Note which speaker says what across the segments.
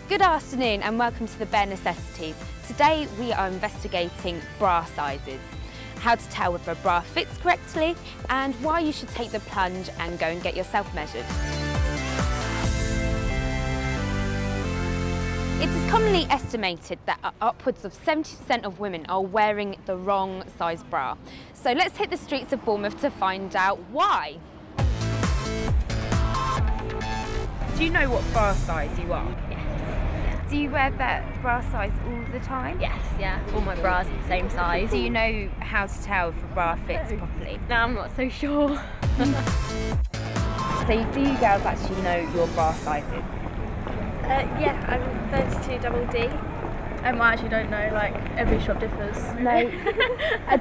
Speaker 1: Good afternoon and welcome to the Bare Necessities. Today we are investigating bra sizes, how to tell whether a bra fits correctly and why you should take the plunge and go and get yourself measured. It is commonly estimated that upwards of 70% of women are wearing the wrong size bra. So let's hit the streets of Bournemouth to find out why. Do you know what bra size you are?
Speaker 2: Yes.
Speaker 1: Do you wear that bra size all the time?
Speaker 2: Yes, yeah. All my bras are the same size.
Speaker 1: Do you know how to tell if a bra fits properly?
Speaker 2: No, I'm not so sure.
Speaker 1: So do you girls actually know your bra sizes?
Speaker 3: Yeah, I'm 32 double D.
Speaker 4: I actually don't know, like every shop differs.
Speaker 1: No.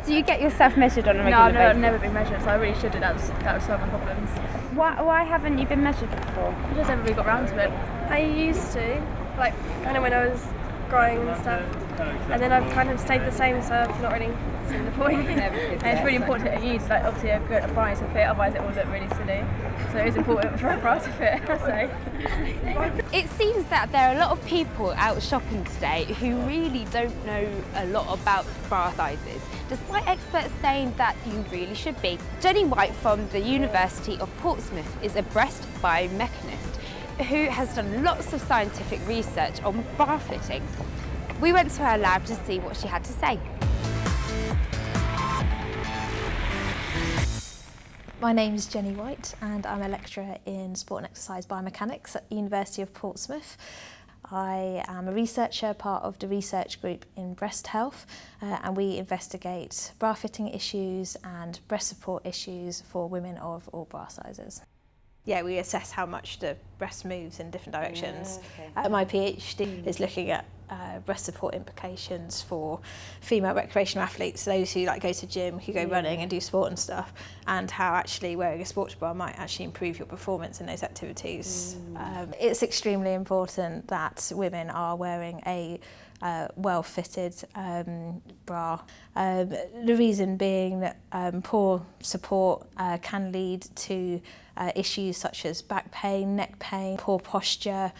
Speaker 1: Do you get yourself measured on a regular basis?
Speaker 4: No, I've never been measured, so I really should do that. That would solve my problems.
Speaker 1: Why haven't you been measured before?
Speaker 4: I just never really got round to it.
Speaker 3: I used to, like kind of when I was growing and stuff, and then I've kind of stayed the same, so I've not really seen the point.
Speaker 4: And it's really important to use, like obviously a good bra needs to fit, otherwise it will look really silly. So it is important for a bra to fit, so.
Speaker 1: It seems that there are a lot of people out shopping today who really don't know a lot about bra sizes, despite experts saying that you really should be. Jenny White from the University of Portsmouth is a breast biomechanist who has done lots of scientific research on bra fitting. We went to her lab to see what she had to say.
Speaker 5: My name is Jenny White and I'm a lecturer in sport and exercise biomechanics at the University of Portsmouth. I am a researcher, part of the research group in breast health, and we investigate bra fitting issues and breast support issues for women of all bra sizes.
Speaker 6: Yeah, we assess how much the breast moves in different directions.
Speaker 1: Yeah, okay.
Speaker 6: My PhD is looking at breast support implications for female recreational athletes, those who go to gym, who go running and do sport and stuff, and how actually wearing a sports bra might actually improve your performance in those activities. It's extremely important that women are wearing a well-fitted bra. The reason being that poor support can lead to issues such as back pain, neck pain, poor posture.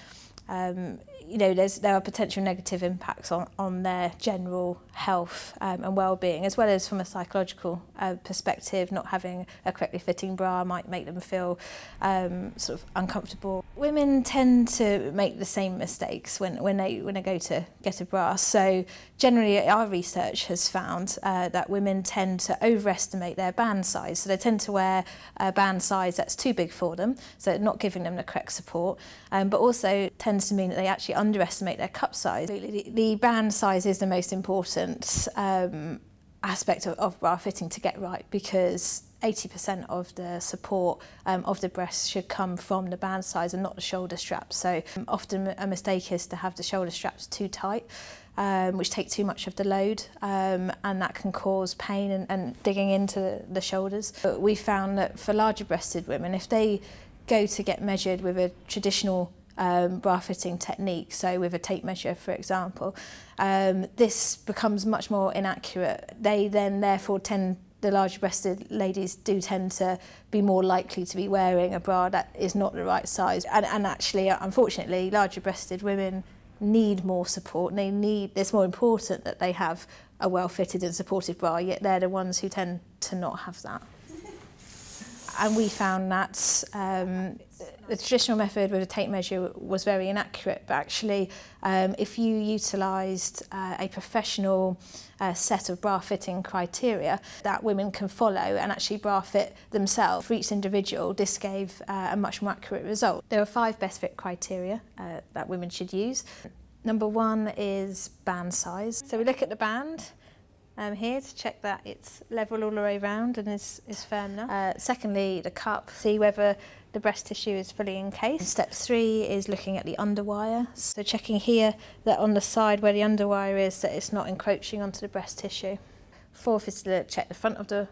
Speaker 6: There are potential negative impacts on their general health and well-being, as well as from a psychological perspective. Not having a correctly fitting bra might make them feel sort of uncomfortable. Women tend to make the same mistakes when they go to get a bra. So generally our research has found that women tend to overestimate their band size. So they tend to wear a band size that's too big for them, so not giving them the correct support, but also tends to mean that they actually underestimate their cup size. The band size is the most important aspect of bra fitting to get right, because 80% of the support of the breast should come from the band size and not the shoulder straps. So often a mistake is to have the shoulder straps too tight, which take too much of the load, and that can cause pain and digging into the shoulders. But we found that for larger breasted women, if they go to get measured with a traditional bra fitting technique, so with a tape measure for example, this becomes much more inaccurate. They then therefore the larger breasted ladies do tend to be more likely to be wearing a bra that is not the right size, and actually unfortunately larger breasted women need more support. It's more important that they have a well fitted and supported bra, yet they're the ones who tend to not have that. And we found that the traditional method with a tape measure was very inaccurate, but actually if you utilised a professional set of bra fitting criteria that women can follow and actually bra fit themselves for each individual, this gave a much more accurate result. There are 5 best fit criteria that women should use. Number 1 is band size. So we look at the band here to check that it's level all the way around and is firm enough. Secondly, the cup, see whether the breast tissue is fully encased. Step 3 is looking at the underwire. So checking here that on the side where the underwire is, that it's not encroaching onto the breast tissue. 4th is to check the front of the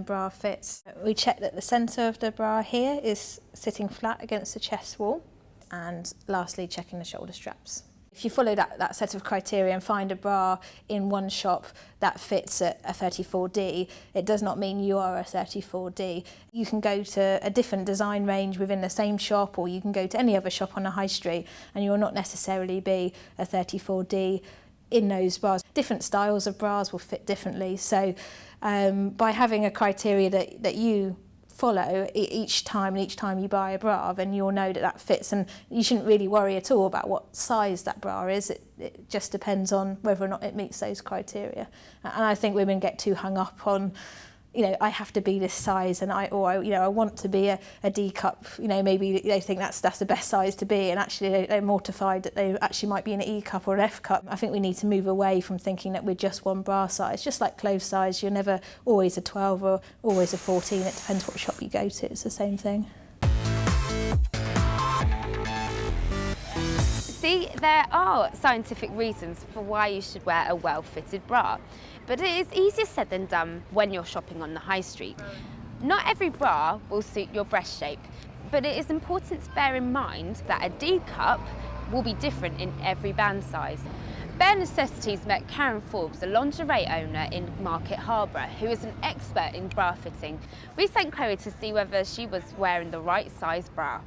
Speaker 6: bra fits. We check that the centre of the bra here is sitting flat against the chest wall. And lastly, checking the shoulder straps. If you follow that set of criteria and find a bra in one shop that fits a 34D, it does not mean you are a 34D. You can go to a different design range within the same shop, or you can go to any other shop on a high street and you will not necessarily be a 34D in those bras. Different styles of bras will fit differently, so by having a criteria that you follow each time you buy a bra, then you'll know that fits, and you shouldn't really worry at all about what size that bra is. It just depends on whether or not it meets those criteria. And I think women get too hung up on, you know, I have to be this size, and I want to be a D cup. You know, maybe they think that's the best size to be, and actually they're mortified that they actually might be an E cup or an F cup. I think we need to move away from thinking that we're just one bra size. Just like clothes size, you're never always a 12 or always a 14. It depends what shop you go to. It's the same thing.
Speaker 1: See, there are scientific reasons for why you should wear a well-fitted bra, but it is easier said than done when you're shopping on the high street. Not every bra will suit your breast shape, but it is important to bear in mind that a D cup will be different in every band size. Bare Necessities met Karen Forbes, a lingerie owner in Market Harbour, who is an expert in bra fitting. We sent Chloe to see whether she was wearing the right size bra.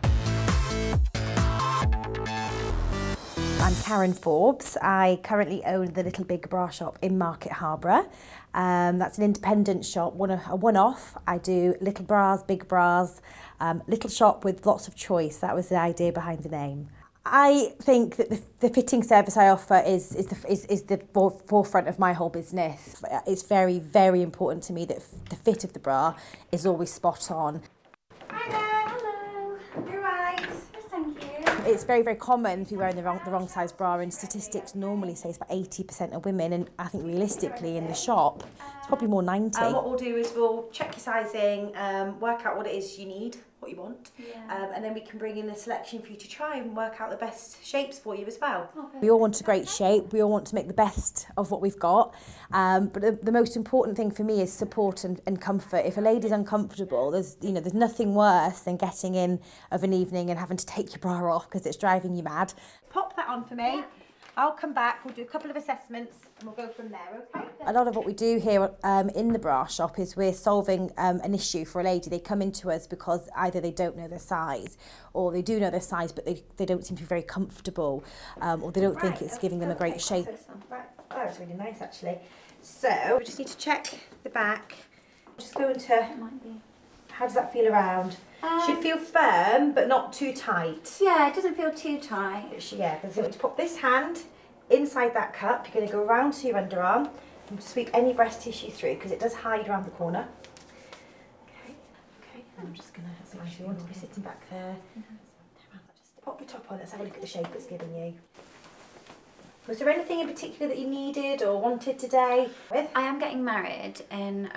Speaker 7: I'm Karen Forbes. I currently own the Little Big Bra Shop in Market Harbour. That's an independent shop, a one-off. I do little bras, big bras, little shop with lots of choice. That was the idea behind the name. I think that the fitting service I offer is the forefront of my whole business. It's very, very important to me that the fit of the bra is always spot on.
Speaker 8: Hi there. Hello. You're right. Yes, thank you.
Speaker 7: It's very, very common to be wearing the wrong size bra, and statistics normally say it's about 80% of women, and I think realistically in the shop it's probably more 90. What we'll do is we'll check your sizing, work out what it is you need, what you want, and then we can bring in a selection for you to try and work out the best shapes for you as well. Okay. We all want a great shape, we all want to make the best of what we've got, but the most important thing for me is support and comfort. If a lady's uncomfortable, there's nothing worse than getting in of an evening and having to take your bra off because it's driving you mad. Pop that on for me. Yeah. I'll come back, we'll do a couple of assessments and we'll go from there, okay? A lot of what we do here in the bra shop is we're solving an issue for a lady. They come into us because either they don't know their size, or they do know their size but they don't seem to be very comfortable, or they don't think it's giving them a great shape. Right. That was really nice actually. So we just need to check the back. Just go into, how does that feel around? Should feel firm, but not too tight.
Speaker 8: Yeah, it doesn't feel too tight.
Speaker 7: Yeah, because you want to put this hand inside that cup. You're going to go around to your underarm and sweep any breast tissue through because it does hide around the corner. Okay. And I'm just going to, if you want to be sitting back there, just pop your top on. Let's have a look at the shape it's given you. Was there anything in particular that you needed or wanted today?
Speaker 8: I am getting married in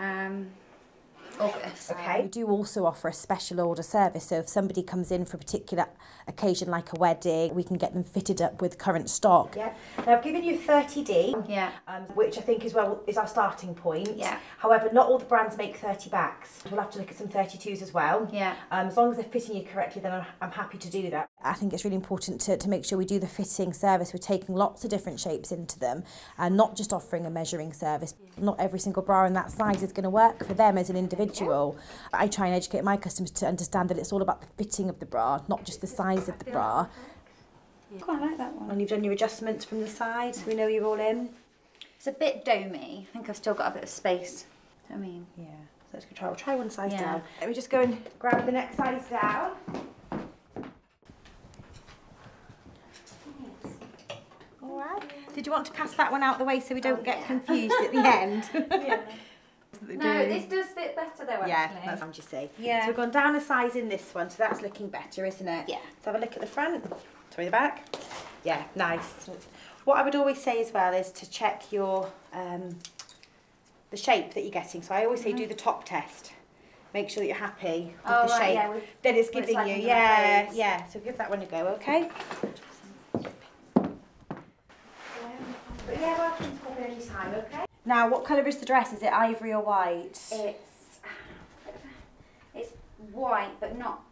Speaker 8: August.
Speaker 7: Okay. We do also offer a special order service, so if somebody comes in for a particular occasion like a wedding, we can get them fitted up with current stock. Yeah. Now I've given you 30D, which I think is our starting point. Yeah. However, not all the brands make 30 backs. We'll have to look at some 32s as well. Yeah. As long as they're fitting you correctly, then I'm happy to do that. I think it's really important to make sure we do the fitting service. We're taking lots of different shapes into them and not just offering a measuring service. Not every single bra in that size is going to work for them as an individual. I try and educate my customers to understand that it's all about the fitting of the bra, not just the size of the bra.
Speaker 8: I quite like that one.
Speaker 7: And you've done your adjustments from the side, so we know you're all in.
Speaker 8: It's a bit domey. I think I've still got a bit of space. I mean,
Speaker 7: yeah. So let's go try one size down. Let me just go and grab the next size down. All right. Did you want to pass that one out the way so we don't get confused at the end?
Speaker 8: No, this does fit better though, actually.
Speaker 7: Yeah, that's what you see. Yeah. So we've gone down a size in this one, so that's looking better, isn't it? Yeah. Let's have a look at the front. Sorry, the back. Yeah, nice. What I would always say as well is to check your the shape that you're getting. So I always say do the top test. Make sure that you're happy with the shape that it's giving you. Yeah. So give that one a go, okay? But yeah, welcome to come any time, okay? Now, what colour is the dress? Is it ivory or white?
Speaker 8: It's white, but not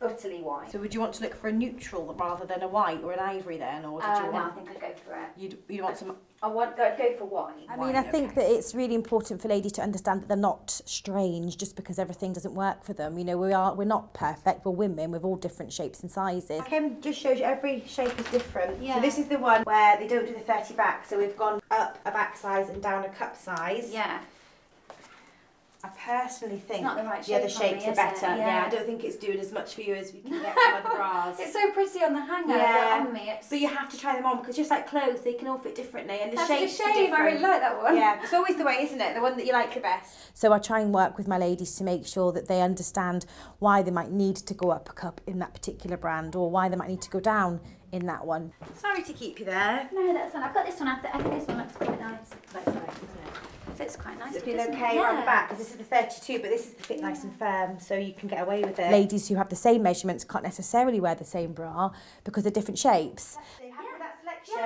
Speaker 8: utterly white.
Speaker 7: So would you want to look for a neutral rather than a white or an ivory then, or did you want?
Speaker 8: No, I think I'd go for it.
Speaker 7: You'd want some.
Speaker 8: I'd go for white.
Speaker 7: I mean, I think that it's really important for ladies to understand that they're not strange just because everything doesn't work for them. You know, we're not perfect. We're women with all different shapes and sizes. Kim just shows you every shape is different.
Speaker 8: Yeah.
Speaker 7: So this is the one where they don't do the 30 back. So we've gone up a back size and down a cup size.
Speaker 8: Yeah.
Speaker 7: I personally think
Speaker 8: not the right
Speaker 7: the other
Speaker 8: shape on
Speaker 7: shapes
Speaker 8: me,
Speaker 7: are
Speaker 8: is
Speaker 7: better.
Speaker 8: it?
Speaker 7: Yeah,
Speaker 8: Yeah.
Speaker 7: I don't think it's doing as much for you as we can get from other bras.
Speaker 8: It's so pretty on the hanger,
Speaker 7: Yeah.
Speaker 8: but on me it's...
Speaker 7: But you have to try them on because just like clothes, they can all fit differently and the
Speaker 8: That's
Speaker 7: shapes
Speaker 8: a
Speaker 7: are
Speaker 8: shame,
Speaker 7: different.
Speaker 8: I really like that one.
Speaker 7: Yeah, it's always the way, isn't it? The one that you like the best. So I try and work with my ladies to make sure that they understand why they might need to go up a cup in that particular brand or why they might need to go down in that one. Sorry to keep you there.
Speaker 8: No, that's fine. I've got this one after. I think this one looks quite nice.
Speaker 7: That's nice, isn't it?
Speaker 8: It fits quite nicely.
Speaker 7: It's been
Speaker 8: doesn't
Speaker 7: okay
Speaker 8: it?
Speaker 7: around the
Speaker 8: Yeah.
Speaker 7: back because this is the 32, but this is the fit nice and firm, so you can get away with it. Ladies who have the same measurements can't necessarily wear the same bra because they're different shapes.
Speaker 8: Yeah,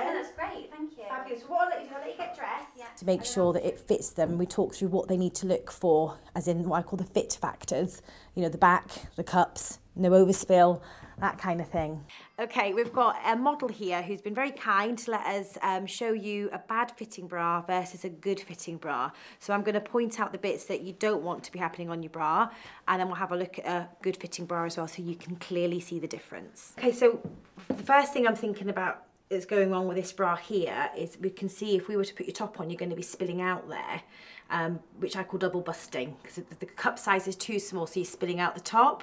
Speaker 8: no, that's great. Thank you.
Speaker 7: Fabulous. So what I'll let you do, I'll let you get dressed. Yeah. To make sure that it fits them, we talk through what they need to look for, as in what I call the fit factors. You know, the back, the cups, no overspill, that kind of thing. Okay, we've got a model here who's been very kind to let us show you a bad fitting bra versus a good fitting bra. So I'm going to point out the bits that you don't want to be happening on your bra, and then we'll have a look at a good fitting bra as well so you can clearly see the difference. Okay, so the first thing I'm thinking about is going wrong with this bra here is we can see if we were to put your top on, you're going to be spilling out there, which I call double busting because the cup size is too small, so you're spilling out the top.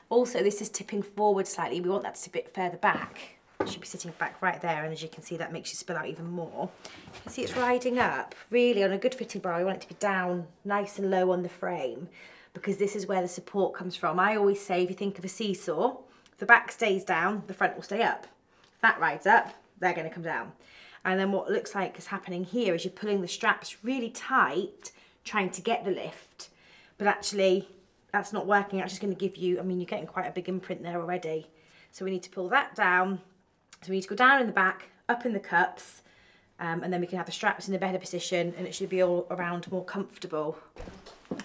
Speaker 7: Also, this is tipping forward slightly. We want that to be a bit further back. It should be sitting back right there, and as you can see, that makes you spill out even more. You can see it's riding up. Really, on a good fitting bra, we want it to be down nice and low on the frame because this is where the support comes from. I always say, if you think of a seesaw, if the back stays down, the front will stay up. If that rides up, they're going to come down. And then what looks like is happening here is you're pulling the straps really tight, trying to get the lift, but actually that's not working. That's just going to give you, I mean, you're getting quite a big imprint there already. So we need to pull that down. So we need to go down in the back, up in the cups, and then we can have the straps in a better position and it should be all around more comfortable. So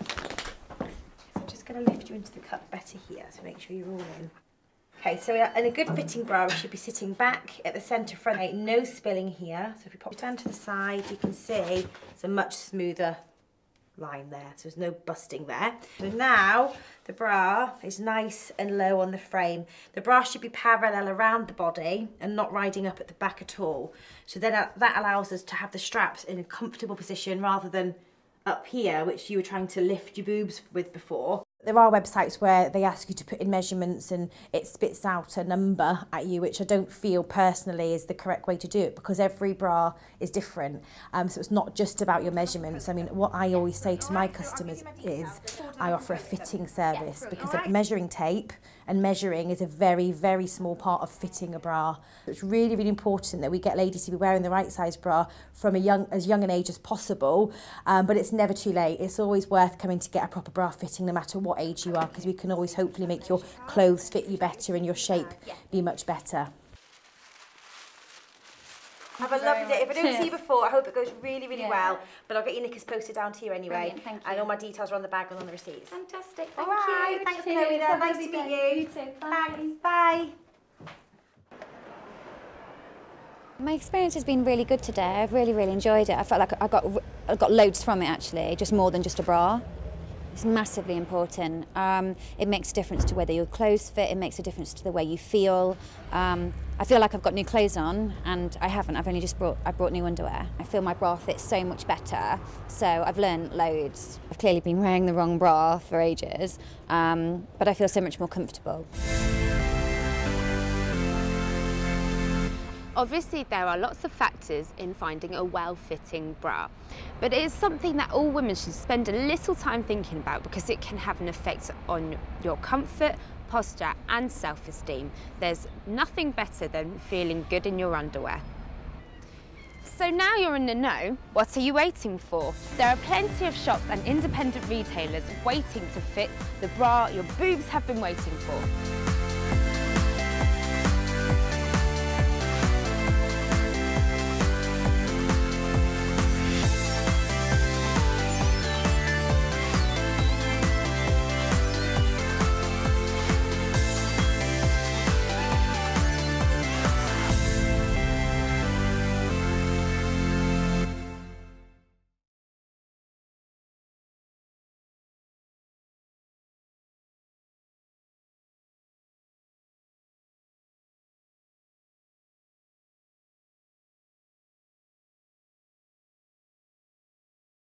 Speaker 7: I'm just going to lift you into the cup better here, so make sure you're all in. Okay, so in a good fitting bra, we should be sitting back at the centre front. Okay, no spilling here. So if we pop it down to the side, you can see it's a much smoother line there, so there's no busting there. So now the bra is nice and low on the frame. The bra should be parallel around the body and not riding up at the back at all. So then that allows us to have the straps in a comfortable position rather than up here, which you were trying to lift your boobs with before. There are websites where they ask you to put in measurements and it spits out a number at you, which I don't feel personally is the correct way to do it because every bra is different. So it's not just about your measurements. I mean, what I always say to my customers is I offer a fitting service because measuring tape and measuring is a very, very small part of fitting a bra. It's really, really important that we get ladies to be wearing the right size bra from as young an age as possible, but it's never too late. It's always worth coming to get a proper bra fitting no matter what age you are because we can always hopefully make your clothes fit you better and your shape be much better. Have a lovely day. If I don't see you before, I hope it goes really, really well. But I'll get your knickers posted down to you anyway.
Speaker 8: Brilliant, thank you.
Speaker 7: And all my details are on the bag and on the receipts.
Speaker 8: Fantastic,
Speaker 7: All
Speaker 8: thank
Speaker 7: right,
Speaker 8: you.
Speaker 7: thanks,
Speaker 8: Cheers.
Speaker 7: Chloe.
Speaker 8: Have a
Speaker 7: Nice
Speaker 8: lovely
Speaker 7: to meet
Speaker 8: day.
Speaker 7: you.
Speaker 8: You too. Bye.
Speaker 7: Thanks. Bye.
Speaker 9: My experience has been really good today. I've really, really enjoyed it. I felt like I got loads from it actually, just more than just a bra. It's massively important. It makes a difference to whether your clothes fit, it makes a difference to the way you feel. I feel like I've got new clothes on and I haven't, I've only just brought new underwear. I feel my bra fits so much better, so I've learned loads. I've clearly been wearing the wrong bra for ages, but I feel so much more comfortable.
Speaker 1: Obviously, there are lots of factors in finding a well-fitting bra, but it is something that all women should spend a little time thinking about because it can have an effect on your comfort, posture and self-esteem. There's nothing better than feeling good in your underwear. So now you're in the know, what are you waiting for? There are plenty of shops and independent retailers waiting to fit the bra your boobs have been waiting for.